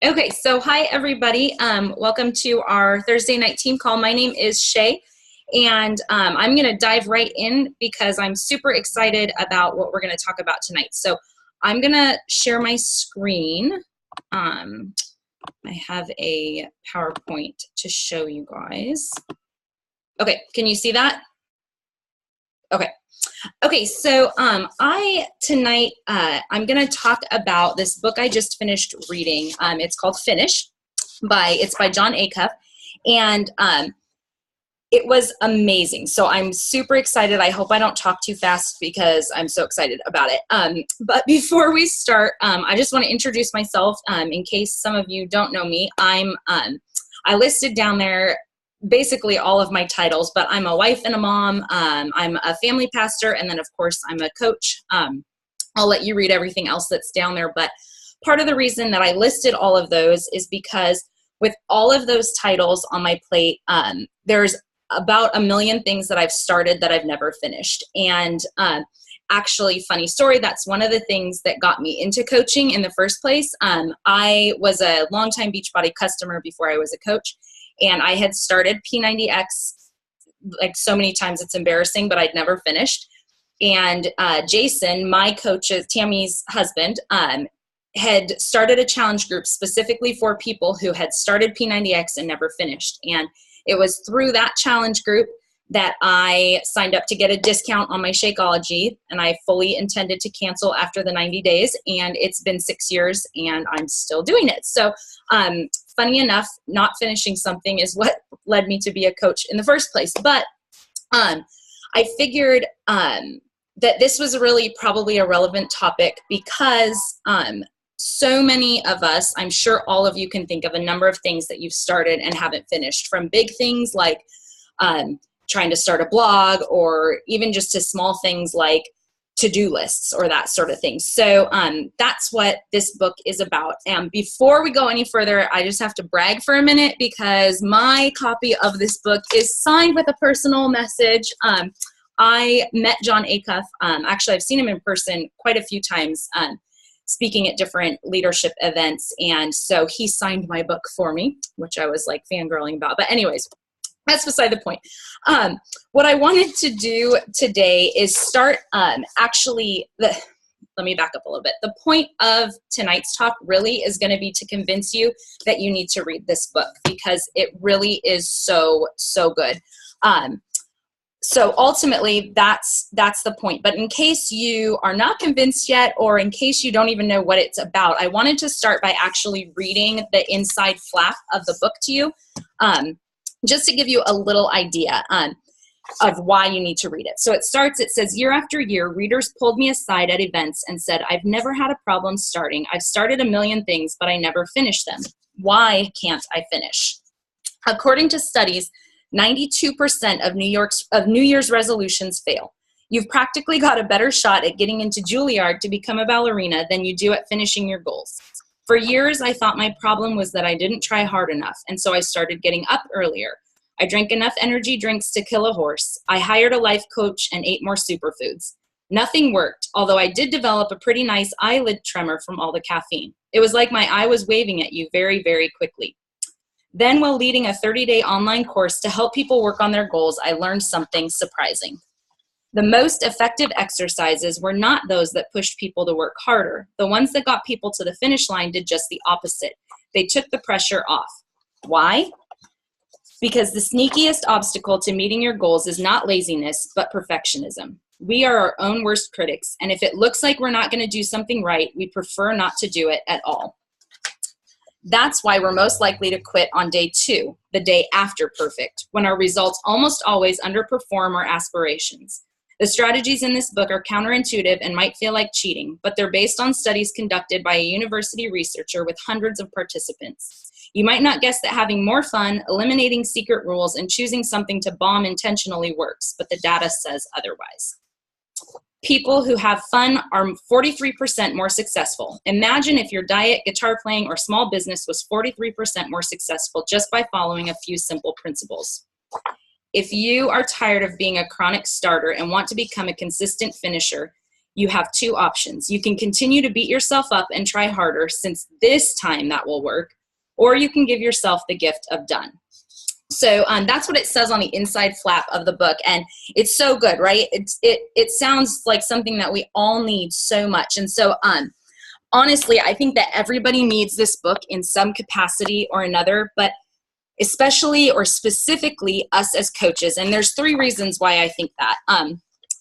Okay, so hi everybody. Welcome to our Thursday night team call. My name is Shay, and I'm going to dive right in because I'm super excited about what we're going to talk about tonight. So I'm going to share my screen. I have a PowerPoint to show you guys. Okay, can you see that? Okay, so tonight I'm going to talk about this book I just finished reading. It's called Finish. It's by Jon Acuff, and it was amazing. So I'm super excited. I hope I don't talk too fast because I'm so excited about it. But before we start, I just want to introduce myself in case some of you don't know me. I listed down there basically all of my titles, but I'm a wife and a mom. I'm a family pastor, and then of course I'm a coach. I'll let you read everything else that's down there, but part of the reason that I listed all of those is because with all of those titles on my plate, there's about 1 million things that I've started that I've never finished. And actually, funny story, that's one of the things that got me into coaching in the first place. I was a longtime Beachbody customer before I was a coach. And I had started P90X like so many times it's embarrassing, but I'd never finished. And Jason, my coach, Tammy's husband, had started a challenge group specifically for people who had started P90X and never finished. And it was through that challenge group that I signed up to get a discount on my Shakeology, and I fully intended to cancel after the 90 days. And it's been 6 years and I'm still doing it. So funny enough, not finishing something is what led me to be a coach in the first place. But I figured that this was really probably a relevant topic because so many of us, I'm sure all of you can think of a number of things that you've started and haven't finished, from big things like trying to start a blog, or even just to small things like to-do lists or that sort of thing. So that's what this book is about. And before we go any further, I just have to brag for a minute because my copy of this book is signed with a personal message. I met Jon Acuff. Actually, I've seen him in person quite a few times speaking at different leadership events. And so he signed my book for me, which I was like fangirling about. But anyways, that's beside the point. What I wanted to do today is start let me back up a little bit. The point of tonight's talk really is going to be to convince you that you need to read this book because it really is so, so good. So ultimately, that's the point. But in case you are not convinced yet, or in case you don't even know what it's about, I wanted to start by actually reading the inside flap of the book to you. Just to give you a little idea of why you need to read it. So it says, year after year, readers pulled me aside at events and said, I've never had a problem starting. I've started 1 million things, but I never finished them. Why can't I finish? According to studies, 92% of New Year's resolutions fail. You've practically got a better shot at getting into Juilliard to become a ballerina than you do at finishing your goals. For years, I thought my problem was that I didn't try hard enough, and so I started getting up earlier. I drank enough energy drinks to kill a horse. I hired a life coach and ate more superfoods. Nothing worked, although I did develop a pretty nice eyelid tremor from all the caffeine. It was like my eye was waving at you very, very quickly. Then, while leading a 30-day online course to help people work on their goals, I learned something surprising. The most effective exercises were not those that pushed people to work harder. The ones that got people to the finish line did just the opposite. They took the pressure off. Why? Because the sneakiest obstacle to meeting your goals is not laziness, but perfectionism. We are our own worst critics, and if it looks like we're not going to do something right, we prefer not to do it at all. That's why we're most likely to quit on day 2, the day after perfect, when our results almost always underperform our aspirations. The strategies in this book are counterintuitive and might feel like cheating, but they're based on studies conducted by a university researcher with hundreds of participants. You might not guess that having more fun, eliminating secret rules, and choosing something to bomb intentionally works, but the data says otherwise. People who have fun are 43% more successful. Imagine if your diet, guitar playing, or small business was 43% more successful just by following a few simple principles. If you are tired of being a chronic starter and want to become a consistent finisher, you have two options. You can continue to beat yourself up and try harder, since this time that will work, or you can give yourself the gift of done. So that's what it says on the inside flap of the book, and it's so good, right? It sounds like something that we all need so much. And so honestly, I think that everybody needs this book in some capacity or another, but especially or specifically us as coaches. And there's three reasons why I think that.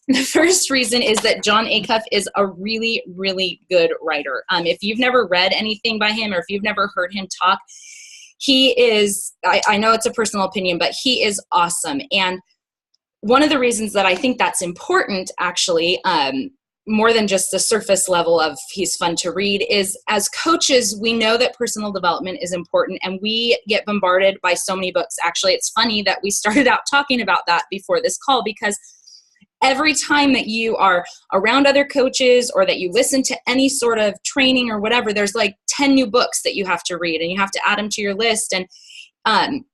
The first reason is that Jon Acuff is a really, really good writer. If you've never read anything by him, or if you've never heard him talk, he is, I know it's a personal opinion, but he is awesome. And one of the reasons that I think that's important, actually, more than just the surface level of he's fun to read, is as coaches, we know that personal development is important, and we get bombarded by so many books. Actually, it's funny that we started out talking about that before this call, because every time that you are around other coaches or that you listen to any sort of training or whatever, there's like 10 new books that you have to read, and you have to add them to your list. And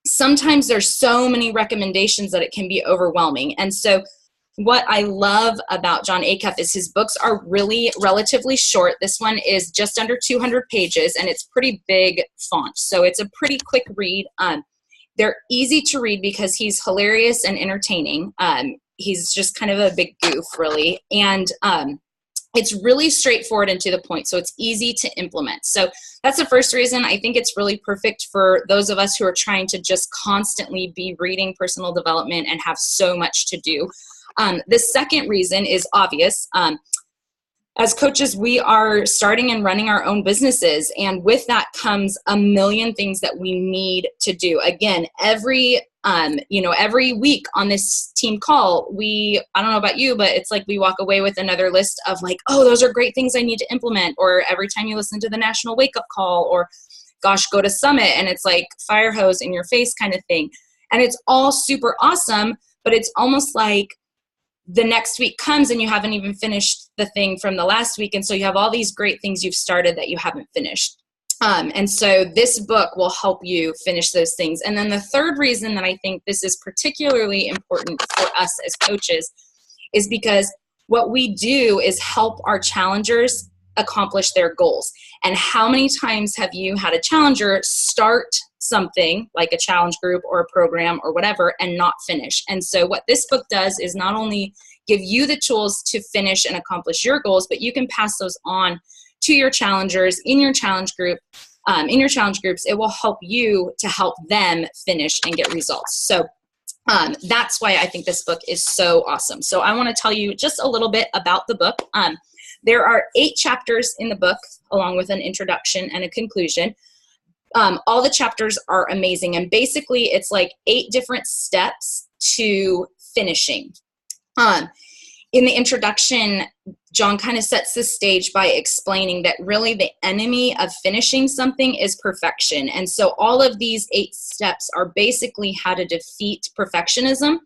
sometimes there's so many recommendations that it can be overwhelming. And so what I love about Jon Acuff is his books are really relatively short. This one is just under 200 pages, and it's pretty big font. So it's a pretty quick read. They're easy to read because he's hilarious and entertaining. He's just kind of a big goof, really. And it's really straightforward and to the point, so it's easy to implement. So that's the first reason. I think it's really perfect for those of us who are trying to just constantly be reading personal development and have so much to do. The second reason is obvious. As coaches, we are starting and running our own businesses, and with that comes a million things that we need to do. Again, every week on this team call, I don't know about you, but it's like we walk away with another list of like, oh, those are great things I need to implement. Or every time you listen to the national wake up call, or gosh, go to summit, and it's like fire hose in your face kind of thing. And it's all super awesome, but it's almost like the next week comes and you haven't even finished the thing from the last week. And so you have all these great things you've started that you haven't finished. And so this book will help you finish those things. And then the third reason that I think this is particularly important for us as coaches is because what we do is help our challengers accomplish their goals. And how many times have you had a challenger start something like a challenge group or a program or whatever and not finish? And so what this book does is not only give you the tools to finish and accomplish your goals, but you can pass those on to your challengers in your challenge group. In your challenge groups, it will help you to help them finish and get results. So that's why I think this book is so awesome. So I want to tell you just a little bit about the book. There are 8 chapters in the book, along with an introduction and a conclusion. All the chapters are amazing. And basically, it's like 8 different steps to finishing. In the introduction, Jon kind of sets the stage by explaining that really the enemy of finishing something is perfection. And so all of these 8 steps are basically how to defeat perfectionism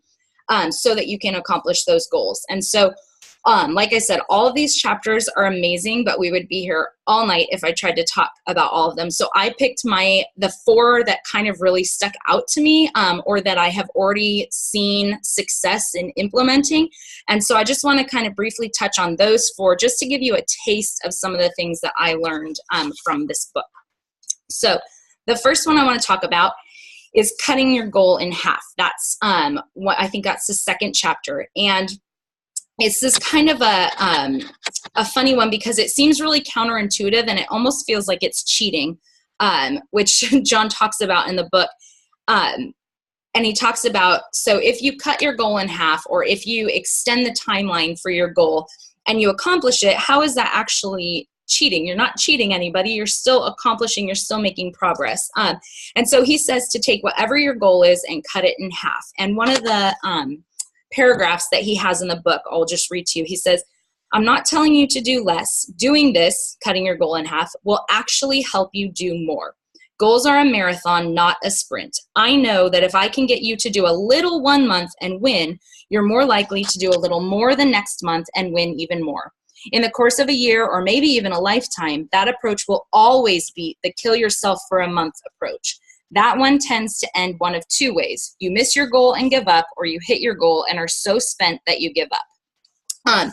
so that you can accomplish those goals. And so like I said, all of these chapters are amazing, but we would be here all night if I tried to talk about all of them. So I picked the 4 that kind of really stuck out to me, or that I have already seen success in implementing. And so I just want to kind of briefly touch on those 4, just to give you a taste of some of the things that I learned from this book. So the first one I want to talk about is cutting your goal in half. That's what I think that's the second chapter. And it's this kind of a funny one because it seems really counterintuitive and it almost feels like it's cheating, which Jon talks about in the book. And he talks about, so if you cut your goal in half, or if you extend the timeline for your goal and you accomplish it, how is that actually cheating? You're not cheating anybody. You're still accomplishing, you're still making progress. And so he says to take whatever your goal is and cut it in half. And one of the paragraphs that he has in the book, I'll just read to you. He says, I'm not telling you to do less. Doing this, cutting your goal in half, will actually help you do more. Goals are a marathon, not a sprint. I know that if I can get you to do a little one month and win, you're more likely to do a little more the next month and win even more. In the course of a year, or maybe even a lifetime, that approach will always beat the kill yourself for a month approach. That one tends to end one of 2 ways. You miss your goal and give up, or you hit your goal and are so spent that you give up.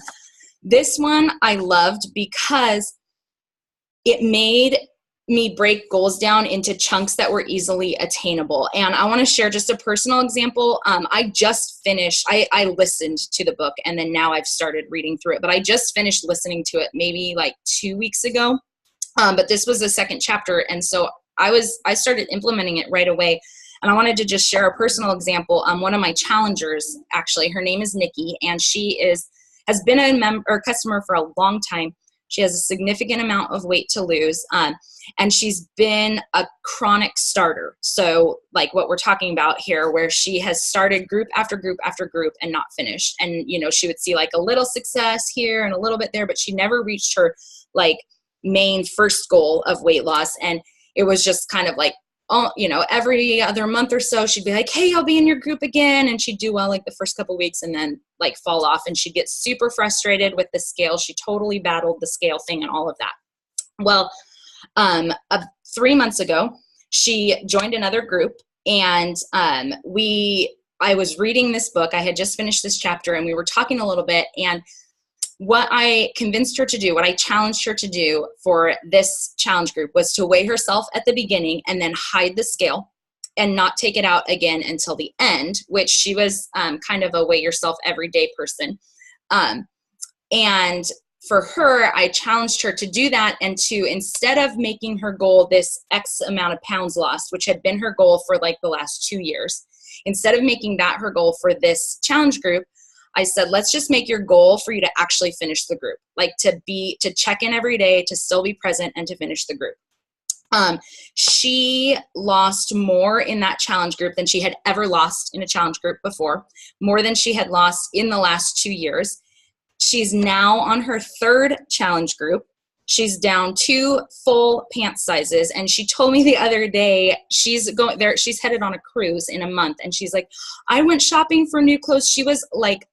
This one I loved because it made me break goals down into chunks that were easily attainable. And I want to share just a personal example. I just finished, I listened to the book, and then now I've started reading through it, but I just finished listening to it maybe like 2 weeks ago. But this was the second chapter. And so I started implementing it right away. And I wanted to just share a personal example. One of my challengers, actually, her name is Nikki, and she has been a customer for a long time. She has a significant amount of weight to lose, and she's been a chronic starter. So like what we're talking about here, where she has started group after group after group and not finished. And, she would see like a little success here and a little bit there, but she never reached her like main first goal of weight loss. And it was just kind of like, every other month or so, she'd be like, hey, I'll be in your group again. And she'd do well like the first couple of weeks and then like fall off. And she'd get super frustrated with the scale. She totally battled the scale thing and all of that. Well, 3 months ago, she joined another group, and I was reading this book. I had just finished this chapter, and we were talking a little bit, and what I convinced her to do, what I challenged her to do for this challenge group was to weigh herself at the beginning and then hide the scale and not take it out again until the end, which she was kind of a weigh yourself every day person. And for her, I challenged her to do that, and to, instead of making her goal this X amount of pounds lost, which had been her goal for like the last 2 years, instead of making that her goal for this challenge group, I said, let's just make your goal for you to actually finish the group, like to check in every day, to still be present, and to finish the group. She lost more in that challenge group than she had ever lost in a challenge group before, more than she had lost in the last 2 years. She's now on her third challenge group. She's down 2 full pant sizes. And she told me the other day, she's headed on a cruise in a month. And she's like, I went shopping for new clothes. She was like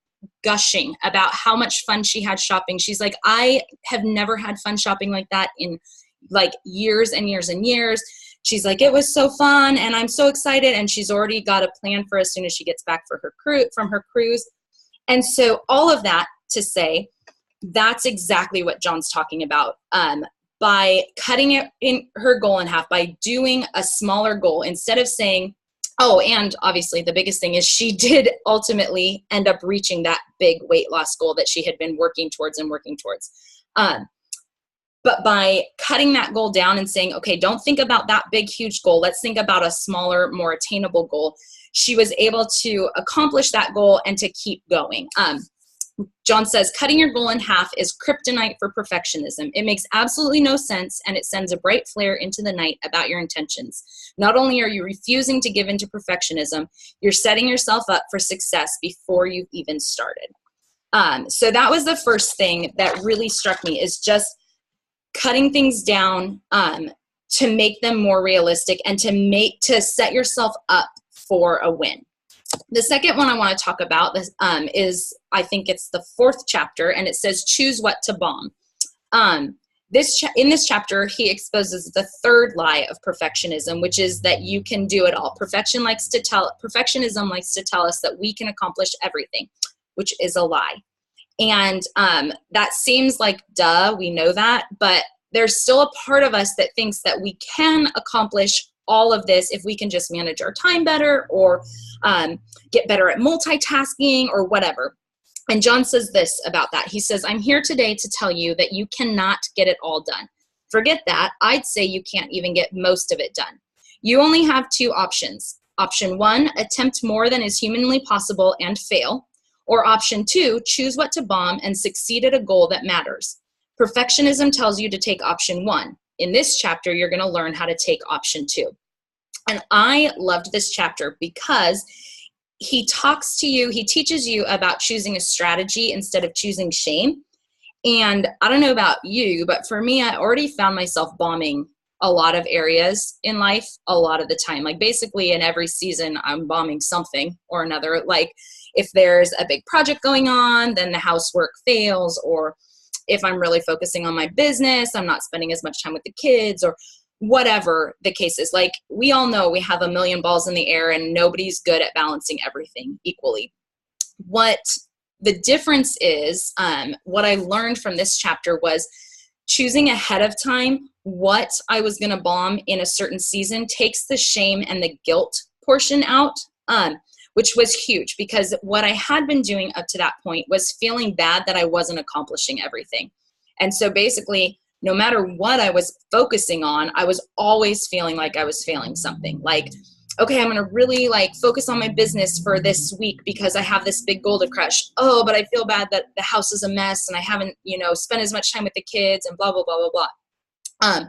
gushing about how much fun she had shopping. She's like, I have never had fun shopping like that in like years and years and years. She's like, it was so fun and I'm so excited. And she's already got a plan for as soon as she gets back from her cruise. And so all of that to say, that's exactly what John's talking about. By cutting it in her goal in half, by doing a smaller goal, instead of saying, oh, and obviously the biggest thing is she did ultimately end up reaching that big weight loss goal that she had been working towards. But by cutting that goal down and saying, okay, don't think about that big, huge goal. Let's think about a smaller, more attainable goal. She was able to accomplish that goal and to keep going. John says, cutting your goal in half is kryptonite for perfectionism. It makes absolutely no sense, and it sends a bright flare into the night about your intentions. Not only are you refusing to give in to perfectionism, you're setting yourself up for success before you've even started. So that was the first thing that really struck me, is just cutting things down to make them more realistic and to set yourself up for a win. The second one I want to talk about is, I think it's the 4th chapter, and it says, choose what to bomb. In this chapter, he exposes the third lie of perfectionism, which is that you can do it all. Perfectionism likes to tell us that we can accomplish everything, which is a lie. And that seems like, duh, we know that, but there's still a part of us that thinks that we can accomplish all of this if we can just manage our time better, or get better at multitasking, or whatever. And John says this about that. He says, I'm here today to tell you that you cannot get it all done. Forget that. I'd say you can't even get most of it done. You only have 2 options. Option 1, attempt more than is humanly possible and fail. Or option 2, choose what to bomb and succeed at a goal that matters. Perfectionism tells you to take option 1. In this chapter, you're going to learn how to take option 2. And I loved this chapter because he teaches you about choosing a strategy instead of choosing shame. And I don't know about you, but for me, I already found myself bombing a lot of areas in life a lot of the time. Like basically in every season, I'm bombing something or another. Like if there's a big project going on, then the housework fails, or if I'm really focusing on my business, I'm not spending as much time with the kids, or whatever the case is. Like we all know we have a million balls in the air and nobody's good at balancing everything equally. What the difference is, what I learned from this chapter was choosing ahead of time what I was going to bomb in a certain season takes the shame and the guilt portion out, which was huge, because what I had been doing up to that point was feeling bad that I wasn't accomplishing everything. And so basically, no matter what I was focusing on, I was always feeling like I was failing something. Like, okay, I'm going to really like focus on my business for this week because I have this big goal to crush. Oh, but I feel bad that the house is a mess and I haven't, spent as much time with the kids and blah, blah, blah, blah, blah.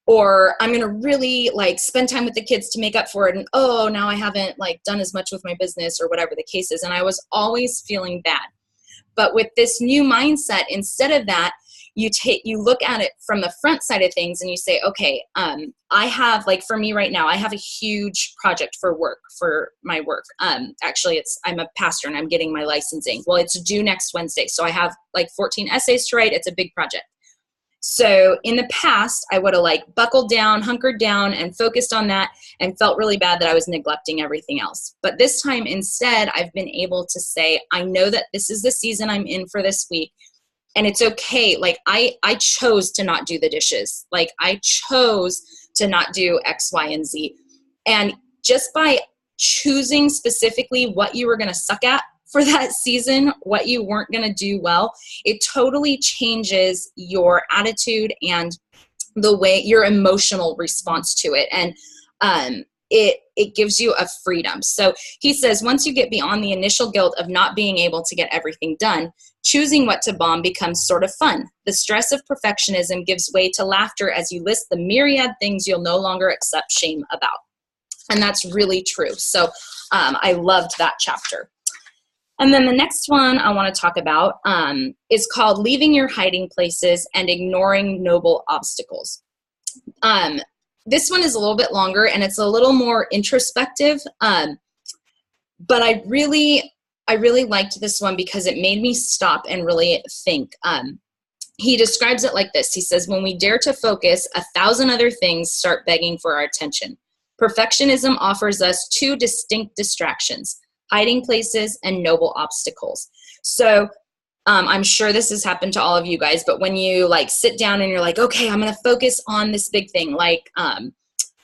Or I'm going to really like spend time with the kids to make up for it. And oh, now I haven't like done as much with my business or whatever the case is. And I was always feeling bad. But with this new mindset, instead of that, you look at it from the front side of things and you say, okay, I have, like for me right now, I have a huge project for my work. Actually I'm a pastor and I'm getting my licensing. Well, it's due next Wednesday. So I have like 14 essays to write. It's a big project. So in the past, I would have like buckled down, hunkered down and focused on that and felt really bad that I was neglecting everything else. But this time instead, I've been able to say, I know that this is the season I'm in for this week. And it's okay. Like I chose to not do the dishes. Like I chose to not do X, Y, and Z. And just by choosing specifically what you were going to suck at for that season, what you weren't going to do well, it totally changes your attitude and the way your emotional response to it. And it gives you a freedom. So he says, once you get beyond the initial guilt of not being able to get everything done, choosing what to bomb becomes sort of fun. The stress of perfectionism gives way to laughter as you list the myriad things you'll no longer accept shame about. And that's really true. So I loved that chapter. And then the next one I want to talk about is called Leaving Your Hiding Places and Ignoring Noble Obstacles. This one is a little bit longer and it's a little more introspective, but I really liked this one because it made me stop and really think. He describes it like this. He says, when we dare to focus, 1,000 other things start begging for our attention. Perfectionism offers us two distinct distractions: hiding places and noble obstacles. So I'm sure this has happened to all of you guys, but when you like sit down and you're like, okay, I'm going to focus on this big thing. Like, I'm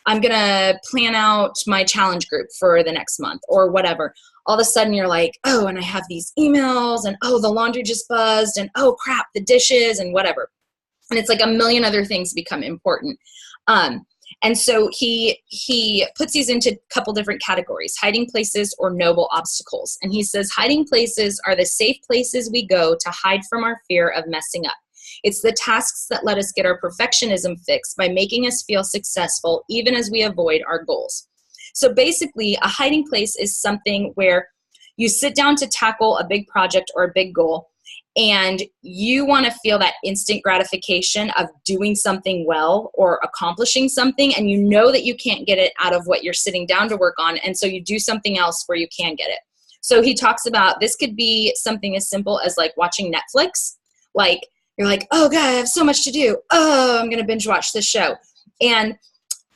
going to plan out my challenge group for the next month or whatever. All of a sudden you're like, oh, and I have these emails and oh, the laundry just buzzed and oh crap, the dishes and whatever. And it's like a million other things become important. And so he puts these into a couple different categories: hiding places or noble obstacles. And he says hiding places are the safe places we go to hide from our fear of messing up. It's the tasks that let us get our perfectionism fix by making us feel successful even as we avoid our goals. So basically, a hiding place is something where you sit down to tackle a big project or a big goal, and you want to feel that instant gratification of doing something well or accomplishing something, and you know that you can't get it out of what you're sitting down to work on, and so you do something else where you can get it. So he talks about this could be something as simple as like watching Netflix. Like you're like, oh God, I have so much to do. Oh, I'm going to binge watch this show. And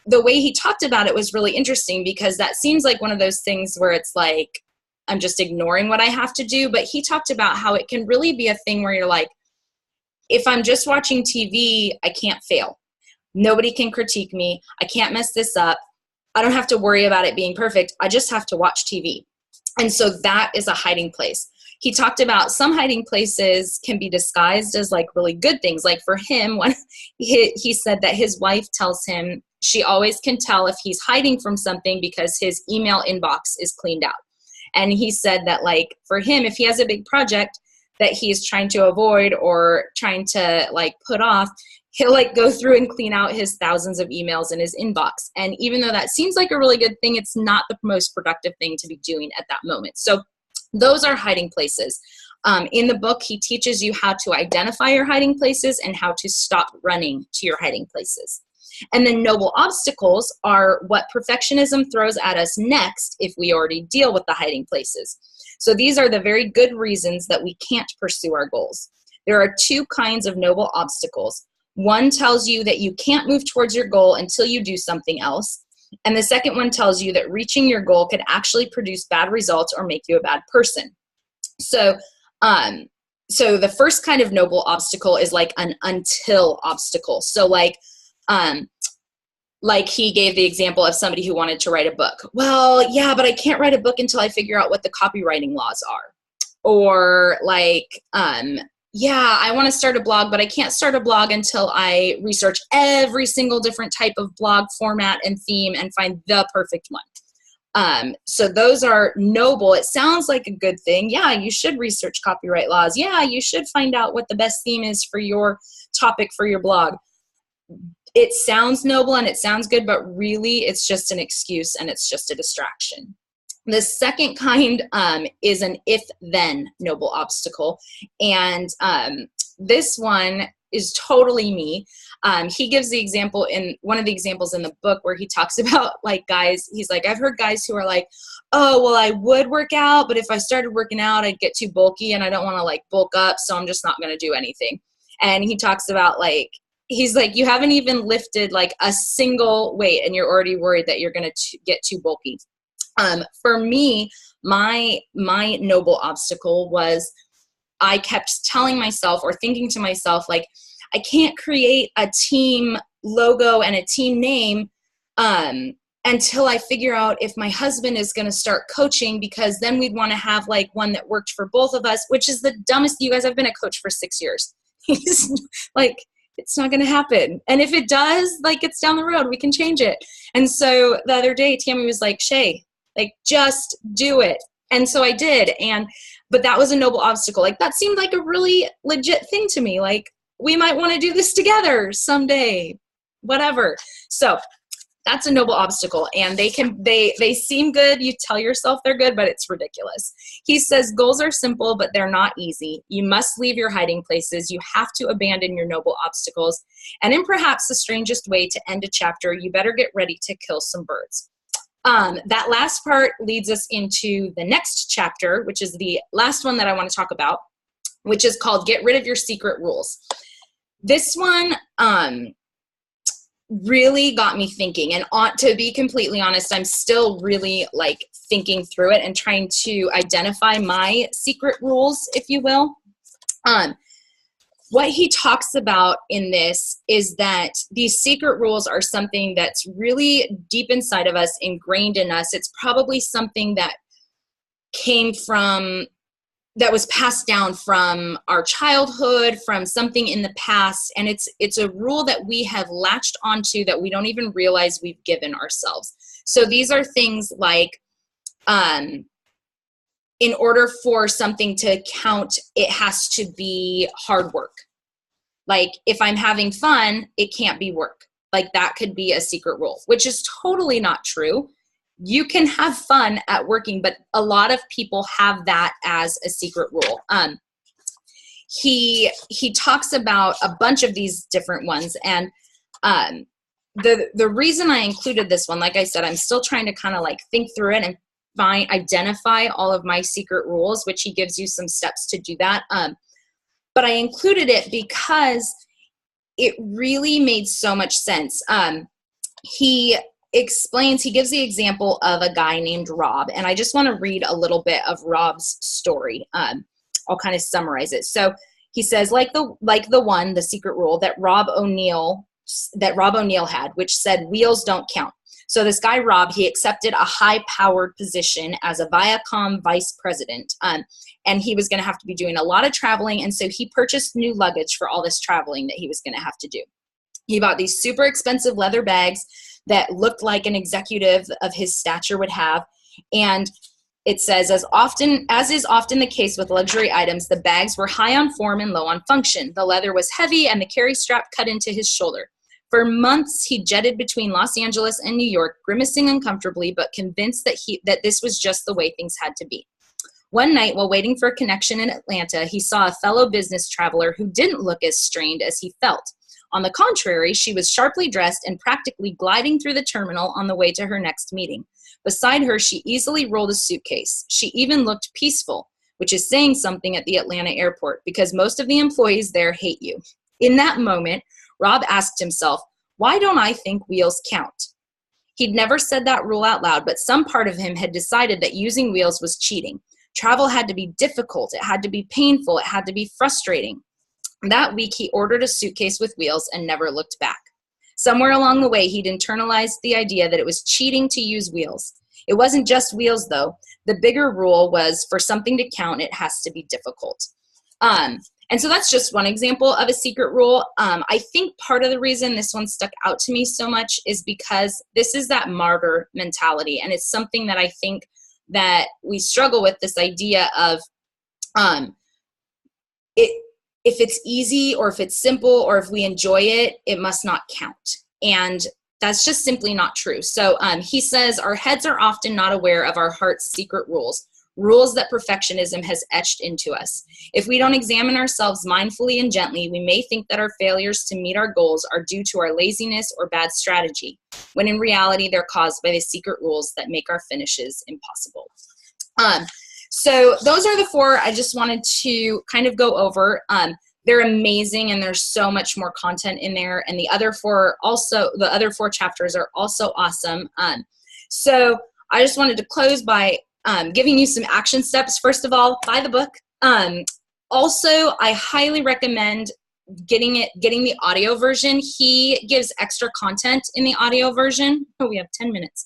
the way he talked about it was really interesting because that seems like one of those things where it's like, I'm just ignoring what I have to do. But he talked about how it can really be a thing where you're like, if I'm just watching TV, I can't fail. Nobody can critique me. I can't mess this up. I don't have to worry about it being perfect. I just have to watch TV. And so that is a hiding place. He talked about some hiding places can be disguised as like really good things. Like for him, when he said that his wife tells him she always can tell if he's hiding from something because his email inbox is cleaned out. And he said that like for him, if he has a big project that he's trying to avoid or trying to like put off, he'll like go through and clean out his thousands of emails in his inbox. And even though that seems like a really good thing, it's not the most productive thing to be doing at that moment. So those are hiding places. In the book, he teaches you how to identify your hiding places and how to stop running to your hiding places. And then noble obstacles are what perfectionism throws at us next if we already deal with the hiding places. So these are the very good reasons that we can't pursue our goals. There are two kinds of noble obstacles. One tells you that you can't move towards your goal until you do something else. And the second one tells you that reaching your goal could actually produce bad results or make you a bad person. So So the first kind of noble obstacle is like an until obstacle. So like he gave the example of somebody who wanted to write a book. Well, yeah, but I can't write a book until I figure out what the copywriting laws are. Or like, yeah, I want to start a blog, but I can't start a blog until I research every single different type of blog format and theme and find the perfect one. So those are noble. It sounds like a good thing. Yeah, you should research copyright laws. Yeah, you should find out what the best theme is for your topic for your blog. It sounds noble and it sounds good, but really it's just an excuse and it's just a distraction. The second kind is an if-then noble obstacle. And this one is totally me. He gives the example in one of the examples in the book where he talks about like guys, he's like, I've heard guys who are like, oh, well, I would work out, but if I started working out, I'd get too bulky and I don't want to like bulk up. So I'm just not going to do anything. And he talks about like, he's like, you haven't even lifted like a single weight and you're already worried that you're going to get too bulky. For me, my noble obstacle was I kept telling myself or thinking to myself, like, I can't create a team logo and a team name until I figure out if my husband is going to start coaching, because then we'd want to have like one that worked for both of us, which is the dumbest. You guys, I've been a coach for 6 years. He's like, it's not going to happen. And if it does, like it's down the road, we can change it. And so the other day, Tammy was like, Shay, like just do it. And so I did. But that was a noble obstacle. Like that seemed like a really legit thing to me. Like we might want to do this together someday, whatever. So that's a noble obstacle. And they seem good. You tell yourself they're good, but it's ridiculous. He says, goals are simple, but they're not easy. You must leave your hiding places. You have to abandon your noble obstacles. And in perhaps the strangest way to end a chapter, you better get ready to kill some birds. That last part leads us into the next chapter, which is the last one that I want to talk about, which is called Get Rid of Your Secret Rules. This one, really got me thinking, and to be completely honest, I'm still really like thinking through it and trying to identify my secret rules, if you will. What he talks about in this is that these secret rules are something that's really deep inside of us, ingrained in us. It's probably something that that was passed down from our childhood, from something in the past. And it's a rule that we have latched onto that we don't even realize we've given ourselves. So these are things like, in order for something to count, it has to be hard work. Like if I'm having fun, it can't be work. Like that could be a secret rule, which is totally not true. You can have fun at working, but a lot of people have that as a secret rule. He talks about a bunch of these different ones. And the reason I included this one, like I said, I'm still trying to kind of like think through it and identify all of my secret rules, which he gives you some steps to do that. But I included it because it really made so much sense. He gives the example of a guy named Rob, and I just want to read a little bit of Rob's story. I'll kind of summarize it. So he says, the secret rule that Rob O'Neill had, which said wheels don't count. So this guy, Rob, he accepted a high-powered position as a Viacom vice president, and he was going to have to be doing a lot of traveling, and so he purchased new luggage for all this traveling that he was going to have to do. He bought these super expensive leather bags that looked like an executive of his stature would have, and it says, as is often the case with luxury items, the bags were high on form and low on function. The leather was heavy, and the carry strap cut into his shoulder. For months, he jetted between Los Angeles and New York, grimacing uncomfortably, but convinced that this was just the way things had to be. One night, while waiting for a connection in Atlanta, he saw a fellow business traveler who didn't look as strained as he felt. On the contrary, she was sharply dressed and practically gliding through the terminal on the way to her next meeting. Beside her, she easily rolled a suitcase. She even looked peaceful, which is saying something at the Atlanta airport, because most of the employees there hate you. In that moment, Rob asked himself, why don't I think wheels count? He'd never said that rule out loud, but some part of him had decided that using wheels was cheating. Travel had to be difficult. It had to be painful. It had to be frustrating. That week, he ordered a suitcase with wheels and never looked back. Somewhere along the way, he'd internalized the idea that it was cheating to use wheels. It wasn't just wheels, though. The bigger rule was, for something to count, it has to be difficult. And so that's just one example of a secret rule. I think part of the reason this one stuck out to me so much is because this is that martyr mentality. And it's something that I think that we struggle with, this idea of if it's easy or if it's simple or if we enjoy it, it must not count. And that's just simply not true. So he says, our heads are often not aware of our heart's secret rules that perfectionism has etched into us. If we don't examine ourselves mindfully and gently, we may think that our failures to meet our goals are due to our laziness or bad strategy, when in reality, they're caused by the secret rules that make our finishes impossible. So those are the 4 I just wanted to kind of go over. They're amazing, and there's so much more content in there. And the other 4 chapters are also awesome. So I just wanted to close by giving you some action steps. First of all, buy the book. Also, I highly recommend getting the audio version. He gives extra content in the audio version. Oh, we have 10 minutes.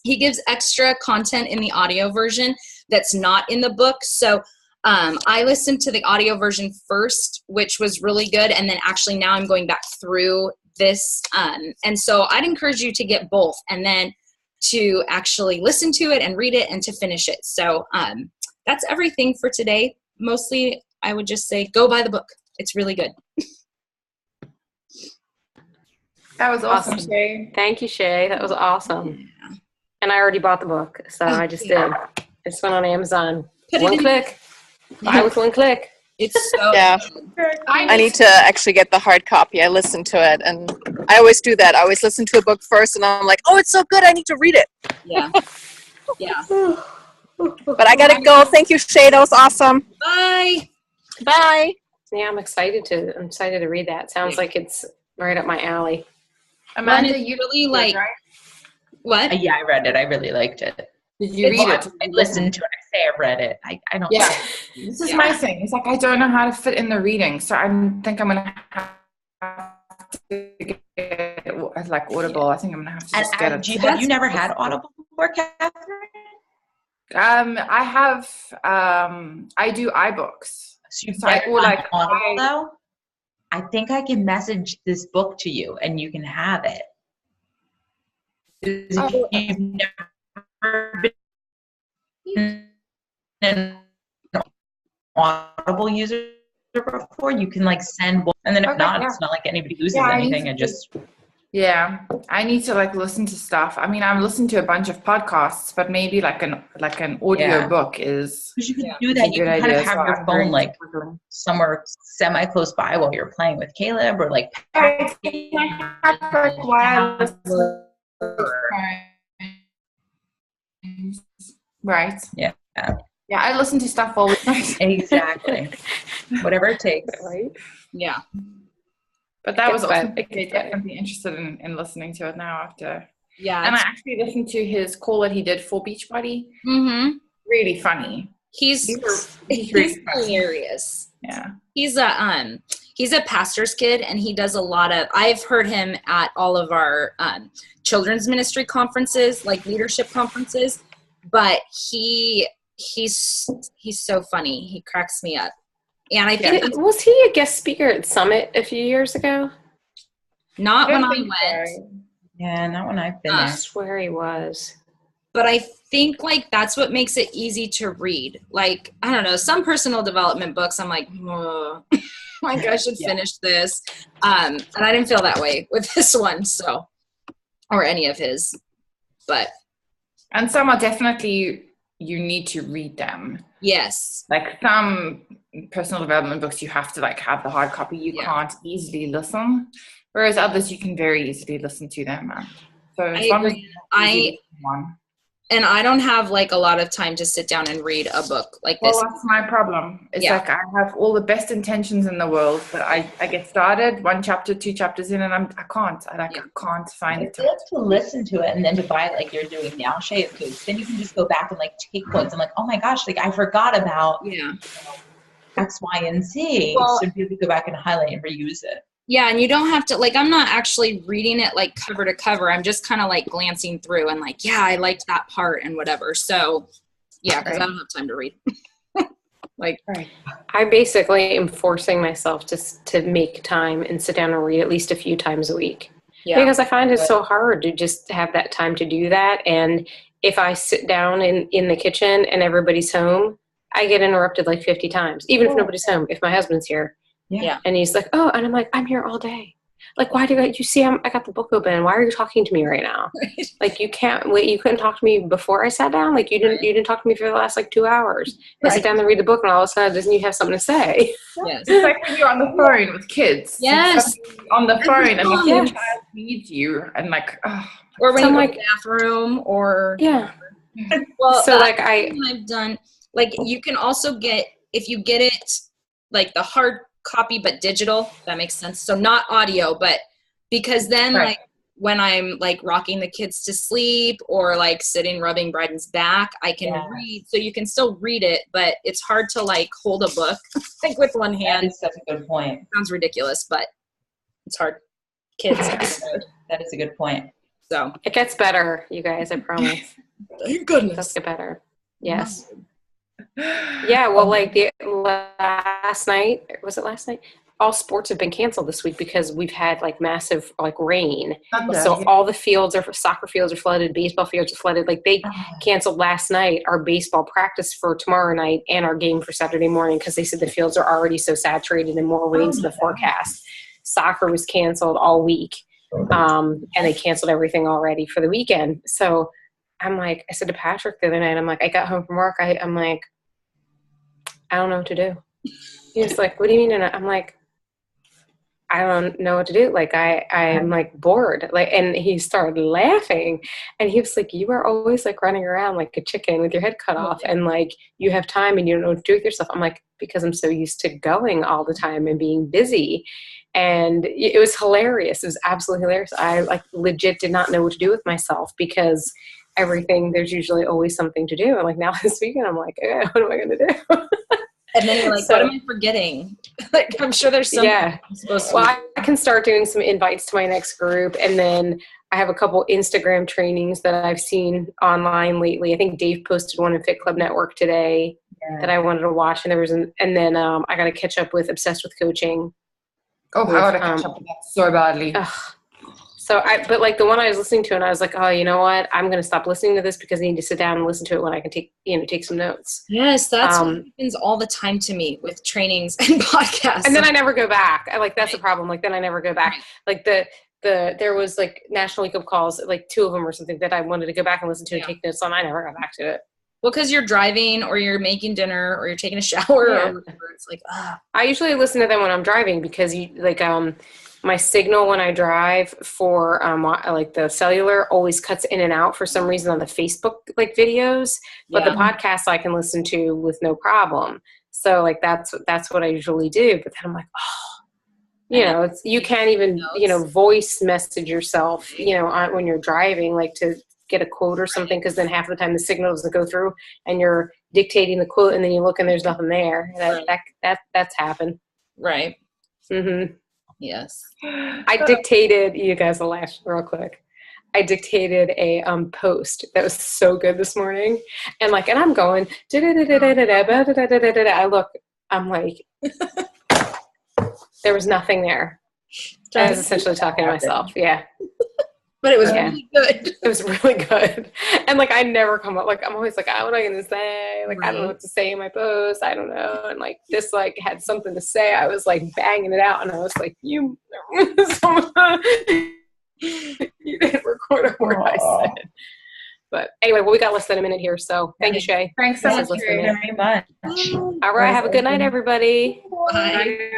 He gives extra content in the audio version that's not in the book. So I listened to the audio version first, which was really good. And then actually now I'm going back through this. And so I'd encourage you to get both and then to actually listen to it and read it and to finish it. So that's everything for today. Mostly, I would just say go buy the book. It's really good. That was awesome, Shay. Thank you, Shay. That was awesome. Yeah. And I already bought the book, so I just did. It's went on Amazon. One click. Buy with one click. It's so good. I need to actually get the hard copy. I listened to it, and I always do that. I always listen to a book first, and I'm like, oh, it's so good, I need to read it. Yeah. Yeah. But I gotta go. Thank you, Shay. That was awesome. Bye. Bye. Yeah, I'm excited to read that. Sounds like it's right up my alley. Amanda, you really like right? What? Yeah, I read it. I really liked it. Did you read it? I listened to it. I say I read it. I don't. Yeah. This is my thing. It's like I don't know how to fit in the reading, so I think I'm gonna have to get like Audible. I think I'm gonna have to just get it. Have you never had Audible before, Catherine? I have. I do iBooks. So like Audible though. I think I can message this book to you, and you can have it. If you've never been an Audible user before, you can like send one, and then if not, it's not like anybody loses anything. I need to like listen to stuff. I mean, I'm listening to a bunch of podcasts, but maybe like an audio book is. Because you can do that. You can kind of have your phone like somewhere semi close by while you're playing with Caleb, or like. Right. Yeah. Yeah, I listen to stuff all the time. Exactly. Whatever it takes. Right. Yeah. But that was awesome. I'm definitely interested in listening to it now after. Yeah. And I actually listened to his call that he did for Beachbody. Mm-hmm. Really funny. He's hilarious. Yeah. He's a pastor's kid, and he does a lot of, I've heard him at all of our children's ministry conferences, like leadership conferences, but he's so funny. He cracks me up. And I think was he a guest speaker at Summit a few years ago? Not when I went. Yeah, not when I've been I there. swear he was. But I think like that's what makes it easy to read. Like, I don't know, some personal development books, I'm like, like I should finish this. And I didn't feel that way with this one, so, or any of his. But. And some are definitely, you need to read them. Yes. Like some personal development books, you have to like have the hard copy. You can't easily listen. Whereas others, you can very easily listen to them. So it's one. and I don't have like a lot of time to sit down and read a book like this. Well, that's my problem. It's like I have all the best intentions in the world, but I get started 1 chapter, 2 chapters in, and I can't find it. I like to listen to it and then to buy it like you're doing now, Shay. It's good. Then you can just go back and like take points. I'm like, oh my gosh, like I forgot about X, Y, and Z. Well, so you can go back and highlight and reuse it. Yeah, and you don't have to, like, I'm not actually reading it like cover to cover. I'm just kind of like glancing through and like, yeah, I liked that part and whatever. So, yeah, because I don't have time to read. I basically am forcing myself to make time and sit down and read at least a few times a week. Yeah. Because I find it so hard to just have that time to do that. And if I sit down in the kitchen and everybody's home, I get interrupted like 50 times, even if nobody's home, if my husband's here. Yeah. And he's like, oh, and I'm like, I'm here all day. Like, why you see I got the book open. Why are you talking to me right now? Like, you couldn't talk to me before I sat down. Like, you didn't talk to me for the last like 2 hours. I sit down and read the book and all of a sudden, doesn't you have something to say? Yes. It's like when you're on the phone with kids. Yes. On the phone and the child needs you and like, or when you go to the bathroom or. Yeah. Well, so like I've done, like, you can also get, if you get it like the hard copy but digital, that makes sense. So not audio, but because then like when I'm like rocking the kids to sleep or like sitting rubbing Bryden's back, I can read. So you can still read it, but it's hard to like hold a book like with one hand. That is such a good point. Sounds ridiculous, but it's hard. Kids. That is a good point. So it gets better, you guys, I promise. Thank goodness. It does get better. Yes. Yeah, well, like last night, was it last night? All sports have been canceled this week because we've had like massive like rain. So all the soccer fields are flooded, baseball fields are flooded. Like they canceled last night our baseball practice for tomorrow night and our game for Saturday morning because they said the fields are already so saturated and more rain's in the forecast. Soccer was canceled all week, and they canceled everything already for the weekend. So I'm like, I said to Patrick the other night, I'm like, I got home from work. I'm like, I don't know what to do. He's like, what do you mean? And I'm like, I don't know what to do. Like, I'm like bored. Like, and he started laughing and he was like, you are always like running around like a chicken with your head cut off. And like, you have time and you don't know what to do with yourself. I'm like, because I'm so used to going all the time and being busy. And it was hilarious. It was absolutely hilarious. I like legit did not know what to do with myself because there's usually always something to do. And like now this weekend, I'm like, okay, what am I going to do? And then you're like, what am I forgetting? Like, I'm sure there's something I'm supposed to. Well, I can start doing some invites to my next group. And then I have a couple Instagram trainings that I've seen online lately. I think Dave posted one in Fit Club Network today that I wanted to watch. And then I got to catch up with Obsessed with Coaching. Oh, I got to catch up with that so badly. But like the one I was listening to and I was like, oh, you know what? I'm going to stop listening to this because I need to sit down and listen to it when I can take some notes. Yes. That's what happens all the time to me with trainings and podcasts. And then I never go back. That's the problem. Like then I never go back. Like there was like National Wake Up Calls, like 2 of them or something that I wanted to go back and listen to and take notes on. I never got back to it. Well, because you're driving or you're making dinner or you're taking a shower or whatever. It's like, I usually listen to them when I'm driving because my signal when I drive for like the cellular always cuts in and out for some reason on the Facebook like videos, but the podcast I can listen to with no problem. So like that's what I usually do. But then I'm like, you can't even voice message yourself when you're driving like to get a quote or something because then half the time the signal doesn't go through and you're dictating the quote and then you look and there's nothing there. That's happened. Right. Mm-hmm. Yes. I dictated, you guys will laugh real quick. I dictated a post that was so good this morning. And I'm going, I look, I'm like, there was nothing there. I was essentially talking to myself. Yeah. But it was really good. It was really good. And I never come up, I'm always like, what am I going to say? I don't know what to say in my post. I don't know. And this had something to say. I was banging it out. And I was like, you didn't record a word I said. But anyway, we got less than a minute here. So thank you, Shay. Thanks so much. Very much. All right. Have a good night, everybody. Bye.